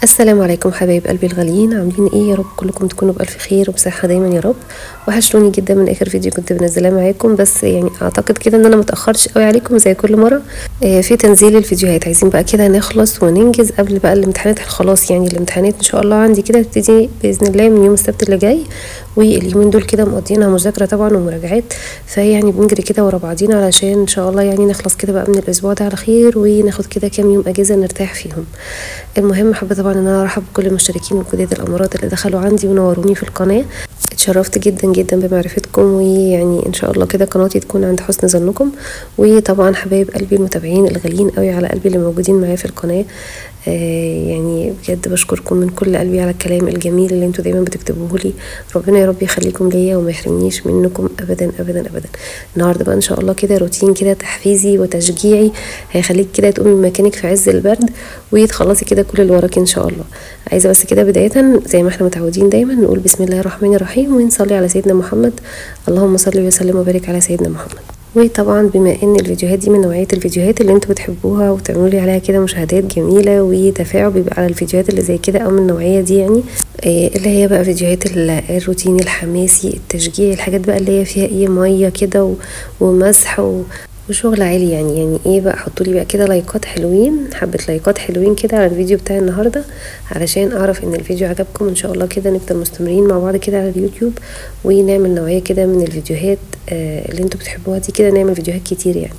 السلام عليكم حبايب قلبي الغاليين، عاملين ايه؟ يا رب كلكم تكونوا بألف خير وبصحة دايما يا رب. وحشتوني جدا من اخر فيديو كنت بنزلاه معاكم، بس يعني اعتقد كده ان انا متأخرش قوي عليكم زي كل مرة في تنزيل الفيديوهات. عايزين بقى كده نخلص وننجز قبل بقى الامتحانات. خلاص يعني الامتحانات ان شاء الله عندي كده تبتدي باذن الله من يوم السبت اللي جاي، واليومين دول كده مقضيينها مذاكرة طبعا ومراجعات، فيعني بنجري كده ورا بعضينا علشان ان شاء الله يعني نخلص كده بقى من الاسبوع ده على خير، وناخد كده كام يوم اجازة نرتاح فيهم. المهم حابه طبعا ان انا ارحب بكل المشتركين والجداد الامارات اللي دخلوا عندي ونوروني في القناه. اتشرفت جدا جدا بمعرفتكم، ويعني ان شاء الله كده قناتي تكون عند حسن ظنكم. وطبعا حبايب قلبي المتابعين الغاليين قوي على قلبي اللي موجودين معايا في القناه، يعني بجد بشكركم من كل قلبي على الكلام الجميل اللي انتوا دايما بتكتبوه لي. ربنا يا رب يخليكم ليا وما يحرمنيش منكم ابدا ابدا ابدا. النهارده بقى ان شاء الله كده روتين كده تحفيزي وتشجيعي هيخليك كده تقومي من مكانك في عز البرد وتخلصي كده كل اللي وراكي ان شاء الله. عايزه بس كده بدايه زي ما احنا متعودين دايما نقول بسم الله الرحمن الرحيم ونصلي على سيدنا محمد. اللهم صل وسلم وبارك على سيدنا محمد. وطبعا بما ان الفيديوهات دي من نوعيه الفيديوهات اللي انتوا بتحبوها وتعملوا لي عليها كده مشاهدات جميله وتفاعل بيبقى على الفيديوهات اللي زي كده او من النوعيه دي، يعني اللي هي بقى فيديوهات الروتين الحماسي التشجيعي، الحاجات بقى اللي هي فيها ايه ميه كده ومسح وشغل عالي. يعني ايه بقى، حطوا لي بقى كده لايكات حلوين، حبه لايكات حلوين كده على الفيديو بتاع النهارده علشان اعرف ان الفيديو عجبكم. ان شاء الله كده نفضل مستمرين مع بعض كده على اليوتيوب ونعمل نوعيه كده من الفيديوهات اللي انتوا بتحبوها دي، كده نعمل فيديوهات كتير يعني.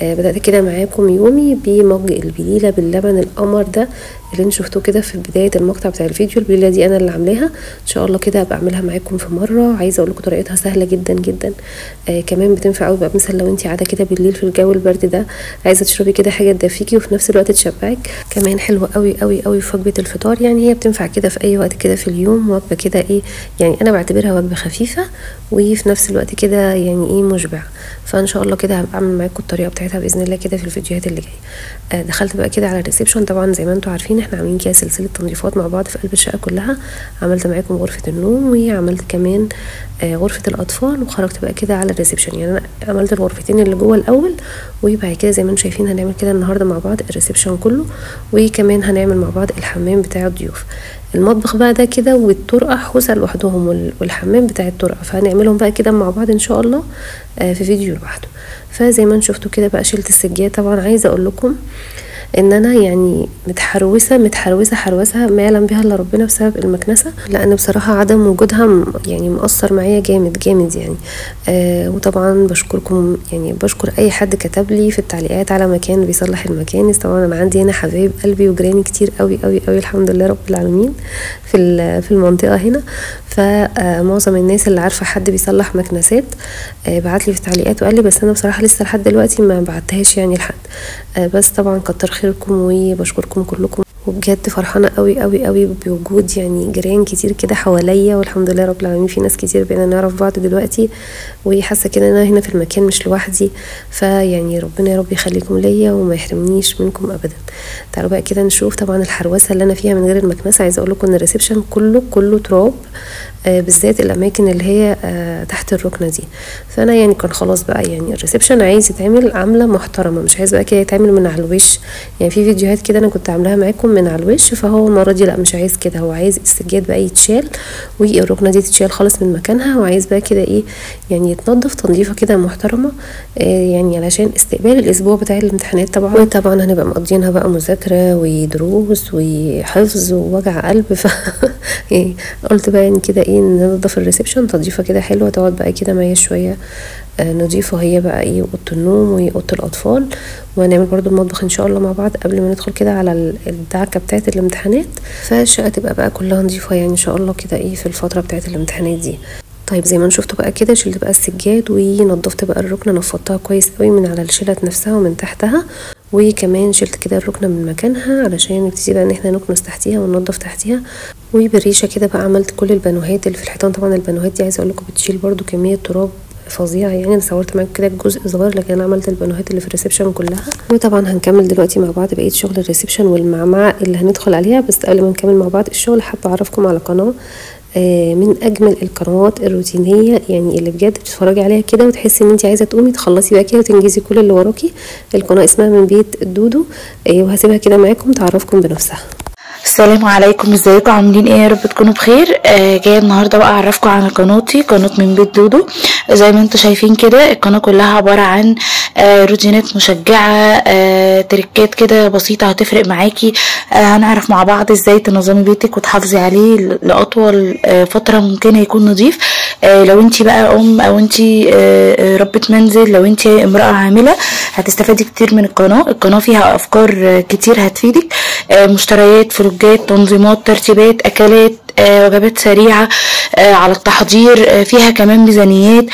بدأت كده معاكم يومي بمج البليله باللبن القمر ده اللي انتوا شفتوه كده في بدايه المقطع بتاع الفيديو. البليله دي انا اللي عاملاها، ان شاء الله كده ابقى اعملها معاكم في مره. عايزه اقول لكم طريقتها سهله جدا جدا، كمان بتنفع قوي بقى مثلا لو انت قاعده كده بالليل في الجو البرد ده عايزه تشربي كده حاجه تدفيكي وفي نفس الوقت تشبعك. كمان حلوه قوي قوي قوي في وجبه الفطار، يعني هي بتنفع كده في اي وقت كده في اليوم، وجبه كده ايه يعني انا بعتبرها وجبه خفيفه وفي نفس الوقت كده يعني ايه مشبع. فان شاء الله كده هبقى اعمل معاكم الطريقه بتاعتها باذن الله كده في الفيديوهات اللي جايه. دخلت بقى كده على الريسبشن. طبعا زي ما انتم عارفين احنا عاملين كده سلسله تنظيفات مع بعض في قلب الشقه كلها. عملت معاكم غرفه النوم وعملت كمان غرفه الاطفال، وخرجت بقى كده على الريسبشن. يعني انا عملت الغرفتين اللي جوه الاول، وبعد كده زي ما انتم شايفين هنعمل كده النهارده مع بعض الريسبشن كله، وكمان هنعمل مع بعض الحمام بتاع الضيوف. المطبخ بقى ده كده والطرقه حوسه لوحدهم والحمام بتاع الطرقه، فهنعملهم بقى كده مع بعض ان شاء الله في فيديو لوحده. فزي ما انتم شفتوا كده بقى شلت السجاد. طبعا عايزه اقول لكم ان انا يعني متحروسه حروسه ما يعلم بها الا ربنا بسبب المكنسه، لان بصراحه عدم وجودها يعني مؤثر معايا جامد جامد يعني. وطبعا بشكركم، يعني بشكر اي حد كتب لي في التعليقات على مكان بيصلح المكانس. طبعا انا عندي هنا حبايب قلبي وجيراني كتير قوي قوي قوي الحمد لله رب العالمين في المنطقه هنا. فمعظم الناس اللي عارفه حد بيصلح مكنسات بعت لي في التعليقات وقال لي، بس انا بصراحه لسه لحد دلوقتي ما بعتهاش يعني لحد. بس طبعا كتر خيركم وبشكركم كلكم، وبجد فرحانه قوي قوي قوي بوجود يعني جيران كتير كده حواليا، والحمد لله رب العالمين في ناس كتير بقينا نعرف بعض دلوقتي، وحاسه كده ان انا هنا في المكان مش لوحدي. فيعني ربنا يا رب يخليكم ليا وما يحرمنيش منكم ابدا. تعالوا بقى كده نشوف طبعا الحروسه اللي انا فيها من غير المكنسه. عايزه اقول لكم ان الريسبشن كله تراب، بالذات الاماكن اللي هي تحت الركنه دي. فانا يعني كان خلاص بقى يعني الريسبشن عايز يتعمل عامله محترمه، مش عايز بقى كده يتعمل من على الوش. يعني في فيديوهات كده انا كنت عاملاها معاكم من على الوش، فهو المره دي لا مش عايز كده، هو عايز السجاد بقى يتشال والركنه دي تتشال خالص من مكانها، وعايز بقى كده ايه يعني يتنضف تنظيفه كده محترمه، يعني علشان استقبال الاسبوع بتاع الامتحانات طبعا. وطبعا هنبقى مقضيينها بقى مذاكره ودروس وحفظ ووجع قلب. ف قلت بقى يعني كده ايه ننضف الريسبشن تنظيفه كده حلوه تقعد بقى كده معايا شويه نضيفه. هي بقى ايه اوضه النوم واوضه الاطفال، وهنعمل برضو المطبخ ان شاء الله مع بعض قبل ما ندخل كده على الدعكه بتاعه الامتحانات. فالشقه تبقى بقى كلها نظيفه يعني ان شاء الله كده ايه في الفتره بتاعه الامتحانات دي. طيب زي ما شفتوا بقى كده شلت بقى السجاد ونضفت بقى الركنه، نفضتها كويس قوي من على الشلت نفسها ومن تحتها، وكمان شلت كده الركنه من مكانها علشان نبتدي بقى ان احنا نكنس تحتيها وننضف تحتيها. وبالريشه كده بقى عملت كل البانوهات اللي في الحيطان. طبعا البانوهات دي عايزه اقول لكم بتشيل برضو كميه تراب فظيعه، يعني انا صورت معاكم كده جزء صغير لكن انا عملت البانوهات اللي في الريسبشن كلها. وطبعا هنكمل دلوقتي مع بعض بقيه شغل الريسبشن والمعمعه اللي هندخل عليها. بس قبل ما نكمل مع بعض الشغل حابه اعرفكم على قناه من اجمل القنوات الروتينيه، يعني اللي بجد بتتفرجي عليها كده وتحسي ان انت عايزه تقومي تخلصي بقى كده وتنجزي كل اللي وراكي. القناه اسمها من بيت دودو، وهسيبها كده معاكم تعرفكم بنفسها. السلام عليكم، ازيكم عاملين ايه؟ يا رب تكونوا بخير. جايه النهارده بقى اعرفكم عن قناتي، قناه من بيت دودو. زي ما انتم شايفين كده القناه كلها عباره عن روتينات مشجعه، تريكات كده بسيطه هتفرق معاكي. هنعرف مع بعض ازاي تنظمي بيتك وتحافظي عليه لاطول فتره ممكنه يكون نظيف. لو انتي بقى ام او انتي ربة منزل، لو انتي امرأة عاملة هتستفادي كتير من القناة فيها افكار كتير هتفيدك. مشتريات، فلوجات، تنظيمات، ترتيبات، اكلات، وجبات سريعة، على التحضير، فيها كمان ميزانيات،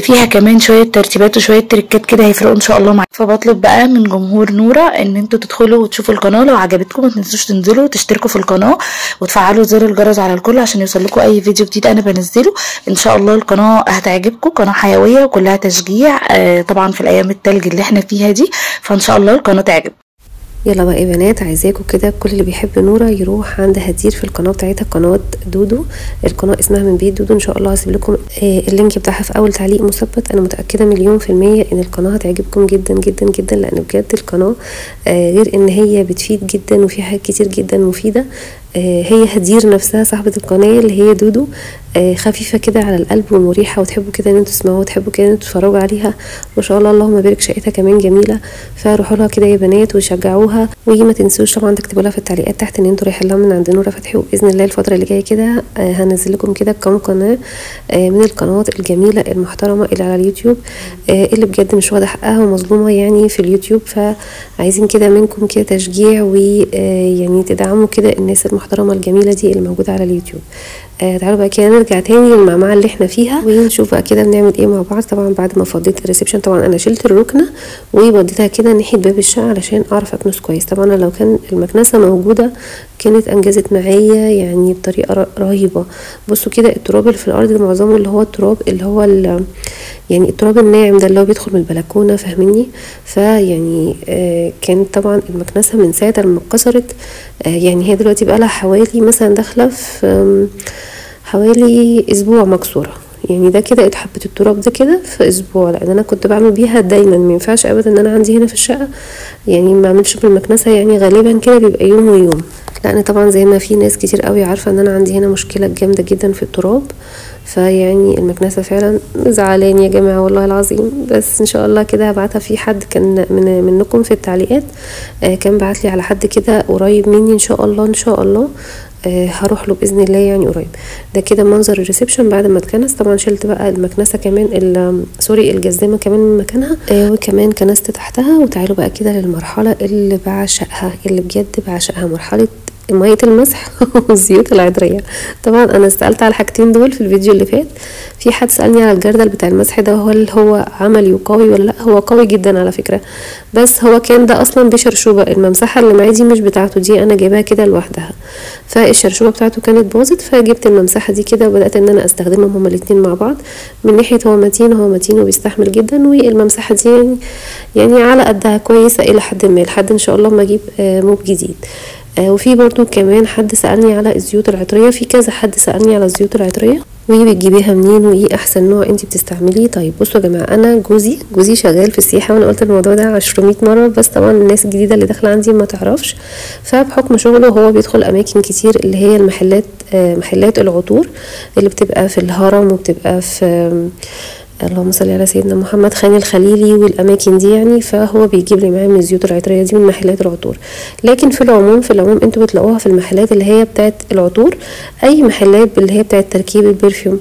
فيها كمان شوية ترتيبات وشوية تريكات كده هيفرقوا ان شاء الله معاكم. فبطلب بقى من جمهور نورة ان انتوا تدخلوا وتشوفوا القناة. لو عجبتكم ما تنسوش تنزلوا وتشتركوا في القناة وتفعلوا زر الجرس على الكل عشان يوصلكوا اي فيديو جديد انا بنزله. ان شاء الله القناة هتعجبكم، قناة حيوية وكلها تشجيع، طبعا في الايام التلج اللي احنا فيها دي، فان شاء الله القناة تعجبكم. يلا بقى يا بنات، عايزاكم كده كل اللي بيحب نورة يروح عند هدير في القناه بتاعتها، قناه دودو. القناه اسمها من بيت دودو. ان شاء الله هسيب لكم اللينك بتاعها في اول تعليق مثبت. انا متاكده 100% ان القناه هتعجبكم جدا جدا جدا، لان بجد القناه غير ان هي بتفيد جدا وفيها حاجات كتير جدا مفيده. هي هدير نفسها صاحبة القناة اللي هي دودو، خفيفة كده على القلب ومريحة، وتحبوا كده ان انتوا تسمعوها وتحبوا كده ان انتوا تتفرجوا عليها. ما شاء الله اللهم بارك، شقتها كمان جميلة. فروحوا لها كده يا بنات وشجعوها، وما تنسوش طبعا تكتبوا لها في التعليقات تحت ان انتوا رايحين لها من عند نورة فتحي. وباذن الله الفترة اللي جاية كده هنزل لكم كده كام قناة من القنوات الجميلة المحترمة اللي على اليوتيوب، اللي بجد مش واخدة حقها ومظلومة يعني في اليوتيوب. فعايزين كده منكم كده تشجيع، ويعني تدعموا كده الناس المحترمة الجميلة دي اللي موجودة على اليوتيوب. تعالوا بقى كده نرجع تاني للمعمعة اللي احنا فيها ونشوف بقى كده بنعمل ايه مع بعض. طبعا بعد ما فضيت الريسبشن، طبعا انا شلت الركنة ووديتها كده ناحية باب الشقة علشان اعرف اكنس كويس. طبعا لو كان المكنسة موجودة كانت انجزت معايا يعني بطريقة رهيبة. بصوا كده التراب اللي في الارض معظمه اللي هو التراب اللي هو يعني التراب الناعم ده اللي هو بيدخل من البلكونه، فاهميني؟ فيعني كانت طبعا المكنسه من ساعه لما اتكسرت، يعني هي دلوقتي بقى لها حوالي مثلا داخله في حوالي اسبوع مكسوره. يعني ده كده حبه التراب ده كده في اسبوع، لان انا كنت بعمل بيها دايما. ما ينفعش ابدا ان انا عندي هنا في الشقه يعني ما اعملش بالمكنسه، يعني غالبا كده بيبقى يوم ويوم. لان طبعا زي ما في ناس كتير قوي عارفه ان انا عندي هنا مشكله جامده جدا في التراب. فيعني المكنسه فعلا زعلان يا جماعه والله العظيم. بس ان شاء الله كده هبعتها. في حد كان منكم في التعليقات كان بعت لي على حد كده قريب مني، ان شاء الله ان شاء الله هروح له باذن الله يعني قريب. ده كده منظر الريسبشن بعد ما اتكنس. طبعا شلت بقى المكنسه كمان سوري الجزامه كمان من مكانها، وكمان كنست تحتها. وتعالوا بقى كده للمرحله اللي بعشقها، اللي بجد بعشقها، مرحله ميه المسح والزيوت العطريه. طبعا انا سالت على الحاجتين دول في الفيديو اللي فات. في حد سالني على الجردل بتاع المسح ده هل هو عملي وقوي ولا لا. هو قوي جدا على فكره، بس هو كان ده اصلا بشرشوبه. الممسحه اللي معايا دي مش بتاعته، دي انا جايباها كده لوحدها. فالشرشوبه بتاعته كانت باظت، فجبت الممسحه دي كده وبدات ان انا استخدمهم هما الاثنين مع بعض. من ناحيه هو متين وبيستحمل جدا، والممسحه دي يعني على قدها كويسه الى حد ما، لحد ان شاء الله ما اجيب موب جديد. وفي برضو كمان حد سألني على الزيوت العطرية. في كذا حد سألني على الزيوت العطرية وبتجيبيها منين وايه احسن نوع انت بتستعمليه. طيب بصوا يا جماعه، انا جوزي شغال في السياحه، وانا قلت الموضوع ده 200 مره، بس طبعا الناس الجديده اللي داخله عندي ما تعرفش. فبحكم شغله هو بيدخل اماكن كتير اللي هي محلات العطور اللي بتبقى في الهرم، وبتبقى في اللهم صل على سيدنا محمد خان الخليلي والاماكن دي يعني. فهو بيجيب لي معاه من الزيوت العطريه دي من محلات العطور. لكن في العموم انتوا بتلاقوها في المحلات اللي هي بتاعه العطور، اي محلات اللي هي بتاعه تركيب البرفيوم،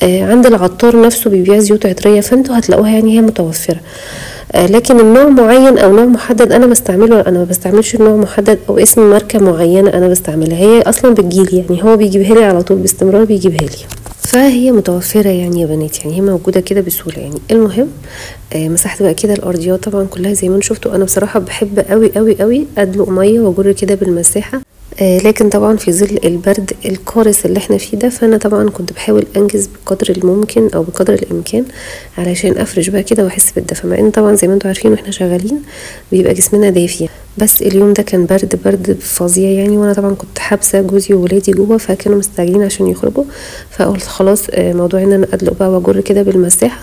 عند العطار نفسه بيبيع زيوت عطريه، فانتوا هتلاقوها يعني هي متوفره. لكن النوع معين او نوع محدد انا بستعمله، انا ما بستعملش نوع محدد او اسم ماركه معينه انا بستعملها. هي اصلا بتجيلي، يعني هو بيجيبها لي على طول باستمرار، بيجيبها لي، فهي متوفرة يعني يا بنات، يعني هي موجودة كده بسهولة يعني. المهم مسحت بقى كده الارضيات طبعا كلها زي ما انتم شفتوا. انا بصراحة بحب قوي قوي قوي ادلق مية واجر كده بالمساحة، لكن طبعا في ظل البرد القارس اللي احنا فيه ده، فانا طبعا كنت بحاول انجز بقدر الممكن او بقدر الامكان علشان افرش بقى كده واحس بالدفى. مع ان طبعا زي ما انتم عارفين واحنا شغالين بيبقى جسمنا دافي، بس اليوم ده كان برد فظيع يعني. وانا طبعا كنت حابسه جوزي وولادي جوه، فكانوا مستعجلين عشان يخرجوا. فقلت خلاص موضوع ان انا ادلق بقى واجر كده بالمساحه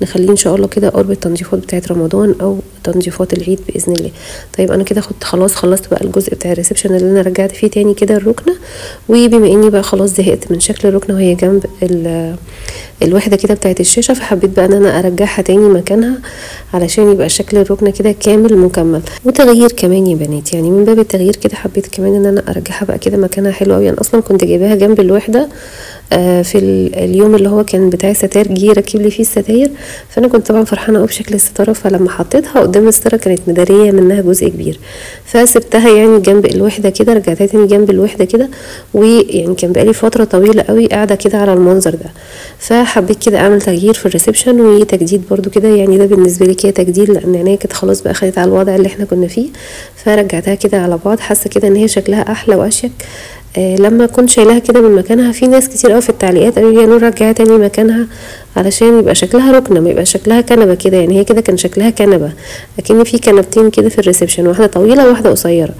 نخليه ان شاء الله كده قرب التنظيفات بتاعه رمضان او تنظيفات العيد باذن الله. طيب انا كده خلاص خلصت بقى الجزء بتاع الريسبشن اللي انا رجعت فيه تاني كده الركنه. وبما اني بقى خلاص زهقت من شكل الركنه وهي جنب الوحده كده بتاعه الشاشه، فحبيت بقى ان انا ارجعها تاني مكانها علشان يبقى شكل الركنه كده كامل مكمل. وتغيير كمان يا بنات، يعني من باب التغيير كده حبيت كمان ان انا ارجعها بقى كده مكانها حلو قوي. انا اصلا كنت جايباها جنب الوحده في اليوم اللي هو كان بتاع الستاير، جه ركب لي فيه الستاير، فانا كنت طبعا فرحانه قوي بشكل الستاره، فلما حطيتها قدام الستاره كانت مداريه منها جزء كبير، فسبتها يعني جنب الوحده كده، رجعتها تاني جنب الوحده كده. ويعني كان بقالي فتره طويله قوي قاعده كده على المنظر ده، فحبيت كده اعمل تغيير في الريسبشن وتجديد برضو كده. يعني ده بالنسبه لي كده تجديد، لان عينيا كانت خلاص بقى خدت على الوضع اللي احنا كنا فيه، فرجعتها كده على بعض. حاسه كده ان هي شكلها احلى واشيك لما كنت شايلها كده من مكانها. في ناس كتير قوي في التعليقات قالوا لي يا نور رجعها تاني مكانها علشان يبقى شكلها ركنه، ما يبقى شكلها كنبه كده. يعني هي كده كان شكلها كنبه، لكن في كنبتين كده في الريسبشن، واحده طويله وواحده قصيره.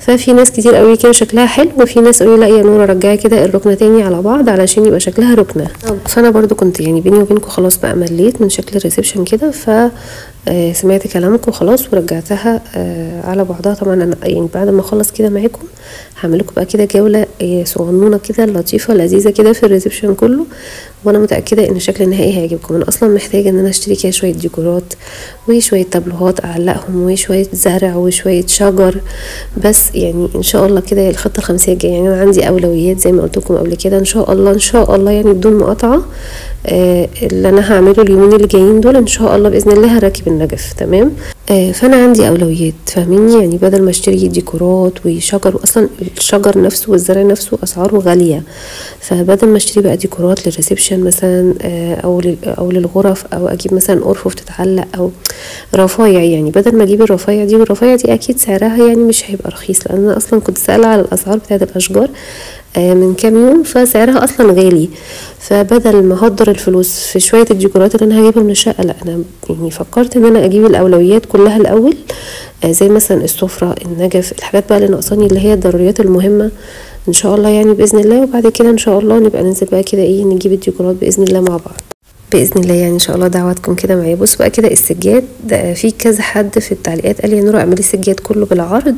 ففي ناس كتير قوي كده شكلها حلو، وفي ناس قالوا لا يا نور رجعي كده الركنه تاني على بعض علشان يبقى شكلها ركنه. فانا برضو كنت يعني بيني وبينكم خلاص بقى مليت من شكل الريسبشن كده، ف سمعت كلامكم خلاص ورجعتها على بعضها. طبعا انا يعني بعد ما اخلص كده معاكم هعمل لكم بقى كده جوله صغنونه كده لطيفه لذيذه كده في الريسبشن كله، وانا متاكده ان الشكل النهائي هيعجبكم. انا اصلا محتاجه ان انا اشتري كده شويه ديكورات وشويه تابلوهات اعلقهم وشويه زرع وشويه شجر، بس يعني ان شاء الله كده الخطه الخمسيه الجايه. يعني انا عندي اولويات زي ما قلت لكم قبل كده، ان شاء الله يعني بدون مقاطعه اللي انا هعمله اليومين اللي جايين دول ان شاء الله باذن الله هركب النجف تمام. فانا عندي اولويات فاهميني، يعني بدل ما اشتري ديكورات وشجر، واصلا الشجر نفسه والزرع نفسه اسعاره غاليه، فبدل ما اشتري بقى ديكورات للريسبشن مثلا او للغرف، او اجيب مثلا ارفف تتعلق او رفايع، يعني بدل ما اجيب الرفايع دي، والرفايع دي اكيد سعرها يعني مش هيبقى رخيص، لان انا اصلا كنت سائله على الاسعار بتاعه الاشجار من كام يوم، فسعرها اصلا غالي. فبدل ما اهدر الفلوس في شويه الديكورات اللي انا هجيبها من الشقه، لا انا يعني فكرت ان انا اجيب الاولويات كلها الاول، زي مثلا السفره، النجف، الحاجات بقى اللي ناقصاني اللي هي الضروريات المهمه ان شاء الله يعني باذن الله. وبعد كده ان شاء الله نبقى ننزل بقى كده نجيب الديكورات باذن الله مع بعض باذن الله، يعني ان شاء الله دعواتكم كده معايا. بصوا بقى كده السجاد ده، في كذا حد في التعليقات قال لي يا نور اعملي السجاد كله بالعرض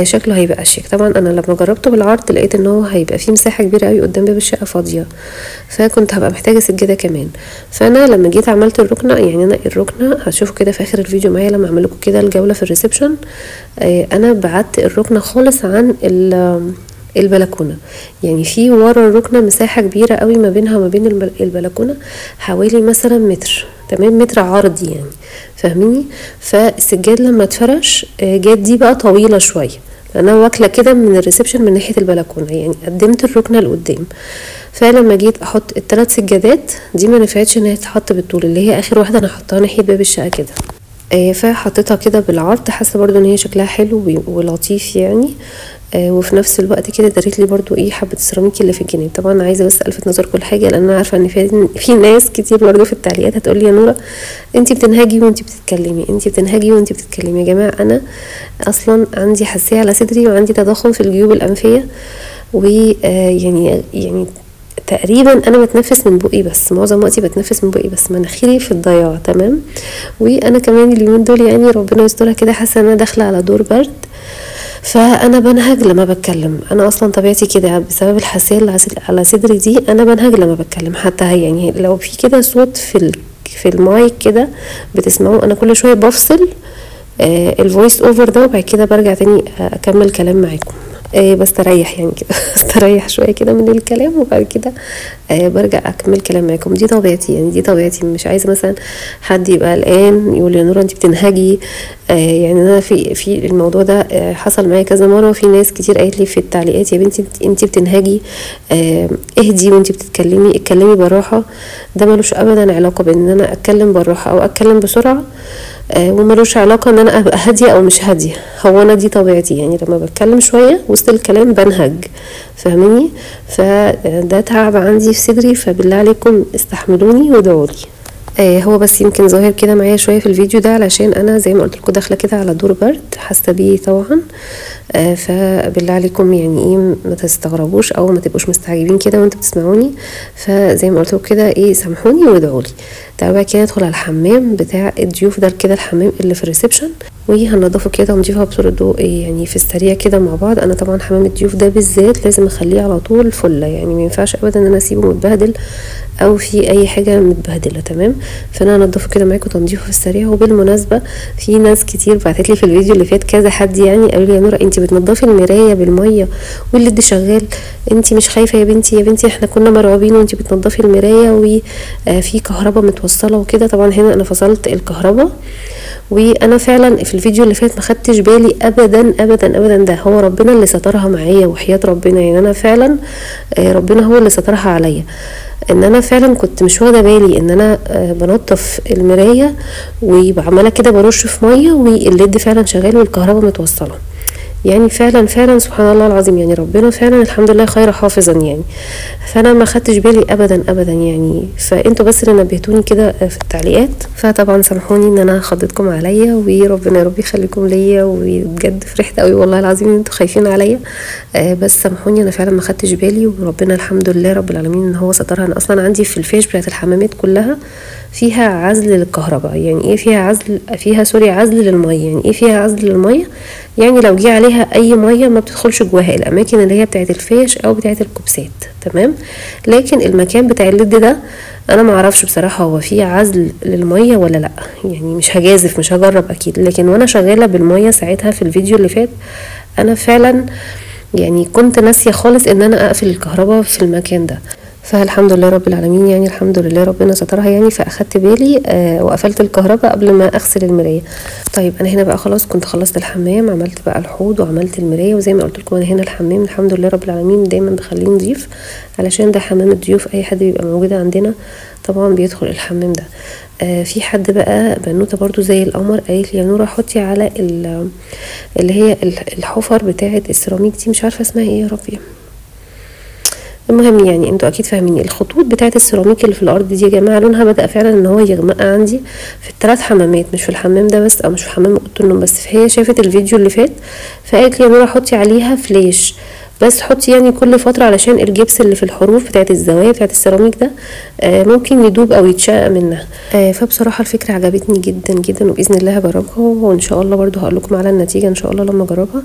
شكله هيبقى شيك. طبعا انا لما جربته بالعرض لقيت ان هو هيبقى فيه مساحه كبيره قوي قدام باب الشقه فاضيه، فكنت هبقى محتاجه سجاده كمان. فانا لما جيت عملت الركنه، يعني انا الركنه هتشوفوا كده في اخر الفيديو معايا لما اعمل لكم كده الجوله في الريسبشن، انا بعدت الركنه خالص عن البلكونه، يعني في ورا الركنه مساحه كبيره قوي ما بينها وما بين البلكونه، حوالي مثلا متر تمام، متر عرضي يعني فاهميني. فالسجاد لما اتفرش جات دي بقى طويله شويه، لان انا واكله كده من الريسبشن من ناحيه البلكونه، يعني قدمت الركنه لقدام. فلما جيت احط الثلاث سجادات دي ما نفعتش ان هي تتحط بالطول، اللي هي اخر واحده انا حطها ناحيه باب الشقه كده، فحطيتها كده بالعرض. حاسه برضو ان هي شكلها حلو ولطيف يعني، وفي نفس الوقت كده داريت لي برضو حبه السيراميك اللي في الجناب. طبعا عايزه بس الفت نظر كل حاجه، لان انا عارفه ان في ناس كتير برضو في التعليقات هتقول لي يا نوره انت بتنهجي وانت بتتكلمي، انت بتنهجي وانت بتتكلمي. يا جماعه انا اصلا عندي حساسيه على صدري وعندي تضخم في الجيوب الانفيه، ويعني تقريبا انا بتنفس من بقي بس، معظم وقتي بتنفس من بقي بس، مناخيري في الضياع تمام. وانا كمان اليومين دول يعني ربنا يسترها كده، حاسه ان انا داخله على دور برد، فانا بنهج لما بتكلم. انا اصلا طبيعتي كده بسبب الحساسيه اللي على صدري دي، انا بنهج لما بتكلم. حتى يعني لو في كده صوت في المايك كده بتسمعوه، انا كل شويه بفصل الفويس اوفر ده، وبعد كده برجع تاني اكمل كلام معاكم. بستريح يعني كده بستريح شويه كده من الكلام، وبعد كده برجع اكمل كلام معاكم. دي طبيعتي يعني، دي طبيعتي. مش عايزه مثلا حد يبقى قلقان يقول يا نور انت بتنهجي. يعني انا في الموضوع ده حصل معايا كذا مره، وفي ناس كتير قالت لي في التعليقات يا بنتي انت بتنهجي، اهدي وانت بتتكلمي، اتكلمي بالراحه. ده ملوش ابدا علاقه بان انا اتكلم بالراحه او اتكلم بسرعه، وملوش علاقه ان انا ابقى هاديه او مش هاديه. هو انا دي طبيعتي، يعني لما بتكلم شويه وسط الكلام بنهج فاهميني، فده تعب عندي في صدري، فبالله عليكم استحملوني وادعوا لي. هو بس يمكن ظاهر كده معايا شويه في الفيديو ده علشان انا زي ما قلت لكم داخله كده على دور برد، حاسه بيه طبعا. فبالله عليكم يعني ايه ما تستغربوش او ما تبقوش مستعجبين كده وانتوا بتسمعوني، فزي ما قلت لكم كده ايه سامحوني وادعوا لي. تعالوا بقى كده ندخل على الحمام بتاع الضيوف ده كده، الحمام اللي في الريسبشن، وهنضفه كده ونضيفها بصورة يعني في السريع كده مع بعض. انا طبعا حمام الضيوف ده بالذات لازم اخليه على طول فله، يعني ما ينفعش ابدا ان انا اسيبه متبهدل او في اي حاجه متبهدله. تمام، فانا هنضفه كده معاكم تنظيفه في السريع. وبالمناسبه في ناس كتير بعتت لي في الفيديو اللي فات كذا حد يعني قالوا لي يا نورا انت بتنضفي المرايه بالميه والليد شغال، انت مش خايفه يا بنتي؟ يا بنتي احنا كنا مرعوبين وانت بتنضفي المرايه وفي كهرباء متوصله وكده. طبعا هنا انا فصلت الكهرباء، وانا فعلا في الفيديو اللي فات ما خدتش بالي ابدا ابدا ابدا، ده هو ربنا اللي سترها معايا وحياة ربنا. يعني انا فعلا ربنا هو اللي سترها عليا، ان انا فعلا كنت مش واخده بالي ان انا بنظف المرايه وعماله كده برش في ميه والليد فعلا شغال والكهرباء متوصله. يعني فعلا فعلا سبحان الله العظيم، يعني ربنا فعلا الحمد لله خير حافظا يعني. فانا ما خدتش بالي ابدا ابدا يعني، فانتوا بس اللي نبهتوني كده في التعليقات. فطبعا سامحوني ان انا خضتكم عليا، وربنا يا رب يخليكم ليا، وبجد فرحت قوي والله العظيم ان انتوا خايفين عليا. بس سامحوني انا فعلا ما خدتش بالي، وربنا الحمد لله رب العالمين ان هو سترها. انا اصلا عندي في الفيش بتاعت الحمامات كلها فيها عزل للكهرباء. يعني ايه فيها عزل؟ فيها سوري عزل للميه. يعني ايه فيها عزل للميه؟ يعني لو جه عليها اي ميه ما بتدخلش جواها الاماكن اللي هي بتاعت الفيش او بتاعت الكوبسات. تمام، لكن المكان بتاع الليد ده انا ما اعرفش بصراحه هو فيه عزل للميه ولا لا، يعني مش هجازف مش هجرب اكيد. لكن وانا شغاله بالميه ساعتها في الفيديو اللي فات انا فعلا يعني كنت ناسيه خالص ان انا اقفل الكهرباء في المكان ده. فالحمد لله رب العالمين، يعني الحمد لله ربنا سترها يعني. فاخدت بالي وقفلت الكهرباء قبل ما اغسل المرايه. طيب انا هنا بقى خلاص كنت خلصت الحمام، عملت بقى الحوض وعملت المرايه. وزي ما قلت لكم انا هنا الحمام الحمد لله رب العالمين دايما بخليه نظيف، علشان ده حمام الضيوف، اي حد بيبقى موجود عندنا طبعا بيدخل الحمام ده. في حد بقى بنوته برضو زي القمر قالت لي يا نورا حطي على اللي هي الحفر بتاعه السيراميك دي، مش عارفه اسمها ايه يا ربي. المهم يعني انتوا اكيد فاهمين الخطوط بتاعه السيراميك اللي في الارض دي يا جماعه لونها بدا فعلا ان هو يغمق عندي في الثلاث حمامات، مش في الحمام ده بس او مش في حمام اوضه النوم بس. فهي شافت الفيديو اللي فات فقالت لي يا نورا حطي عليها فليش، بس حطي يعني كل فتره علشان الجبس اللي في الحروف بتاعه الزوايا بتاعه السيراميك ده ممكن يدوب او يتشقق منها. فبصراحه الفكره عجبتني جدا جدا، وباذن الله هجربها، وان شاء الله برضو هقول لكم على النتيجه ان شاء الله لما اجربها.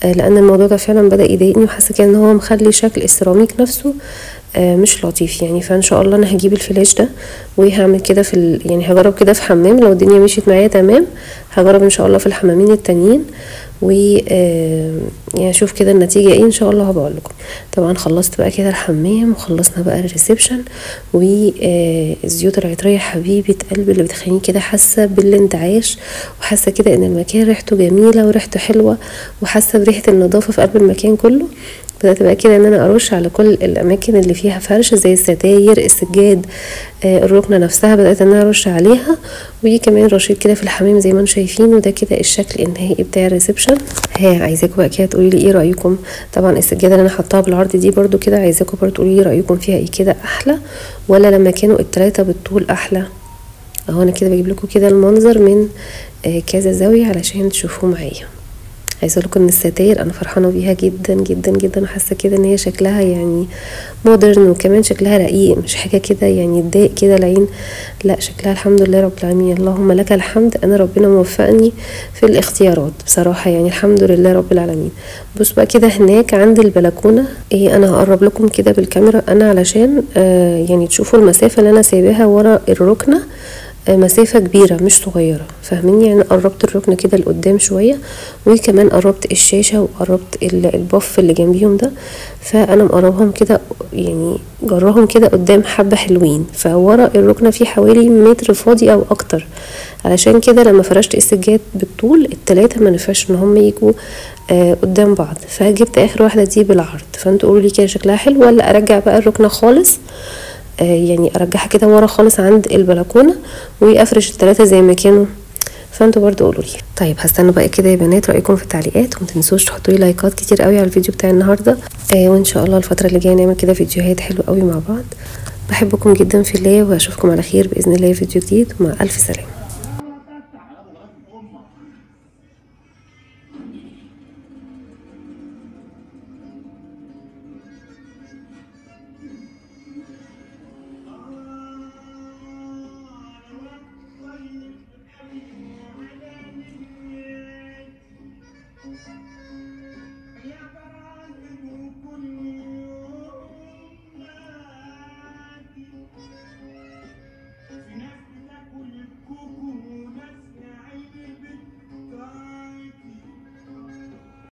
لان الموضوع ده فعلا بدا يضايقني، وحاسه كده ان هو مخلي شكل السيراميك نفسه مش لطيف يعني. فان شاء الله انا هجيب الفلاش ده وهعمل كده في يعني هجرب كده في حمام، لو الدنيا مشيت معايا تمام هجرب ان شاء الله في الحمامين التانيين، و يعني اشوف كده النتيجه ايه ان شاء الله هبقول لكم. طبعا خلصت بقى كده الحمام وخلصنا بقى الريسبشن، والزيوت العطريه حبيبه قلبي اللي بتخليني كده حاسه بالانتعاش، وحاسه كده ان المكان ريحته جميله وريحته حلوه، وحاسه بريحه النظافه في قلب المكان كله. بدأت بقى كده ان انا ارش على كل الاماكن اللي فيها فرش زي الستاير السجاد الركنه نفسها، بدأت ان انا ارش عليها. وكمان رشيت كده في الحمام زي ما انتم شايفين، وده كده الشكل النهائي بتاع الريسبشن. عايزاكم بقى كده تقولي لي ايه رايكم. طبعا السجاده اللي انا حطاها بالعرض دي برده كده عايزاكم برده تقولي لي رايكم فيها ايه، كده احلى ولا لما كانوا الثلاثه بالطول احلى؟ اهو انا كده بجيب لكم كده المنظر من كذا زاويه علشان تشوفوه معايا. عايزه اقول لكم ان الستاير انا فرحانه بيها جدا جدا جدا، وحاسه كده ان هي شكلها يعني مودرن، وكمان شكلها رقيق مش حاجه كده يعني تضايق كده العين، لا شكلها الحمد لله رب العالمين. اللهم لك الحمد، انا ربنا موفقني في الاختيارات بصراحه يعني الحمد لله رب العالمين. بص بقى كده هناك عند البلكونه انا هقرب لكم كده بالكاميرا انا علشان يعني تشوفوا المسافه اللي انا سايباها ورا الركنه، مسافة كبيرة مش صغيرة، فاهميني؟ يعني قربت الركن كده لقدام شوية، وكمان قربت الشاشة وقربت الباف اللي جنبيهم ده، فانا مقربهم كده يعني جراهم كده قدام حبة حلوين. فورا الركنة في حوالي متر فاضي او اكتر، علشان كده لما فرشت السجاد بالطول التلاتة ما نفعش ان هم يجوا قدام بعض، فجبت اخر واحدة دي بالعرض. فانتوا قولوا لي كده شكلها حلو ولا ارجع بقى الركنة خالص، يعني ارجعها كده ورا خالص عند البلكونه وافرش الثلاثه زي ما كانوا. فانتوا برضو قولوا لي. طيب هستنى بقى كده يا بنات رايكم في التعليقات، وما تنسوش تحطوا لي لايكات كتير قوي على الفيديو بتاع النهارده، وان شاء الله الفتره اللي جايه نعمل كده فيديوهات حلوه قوي مع بعض. بحبكم جدا في الله، وهشوفكم على خير باذن الله في فيديو جديد، ومع الف سلامه.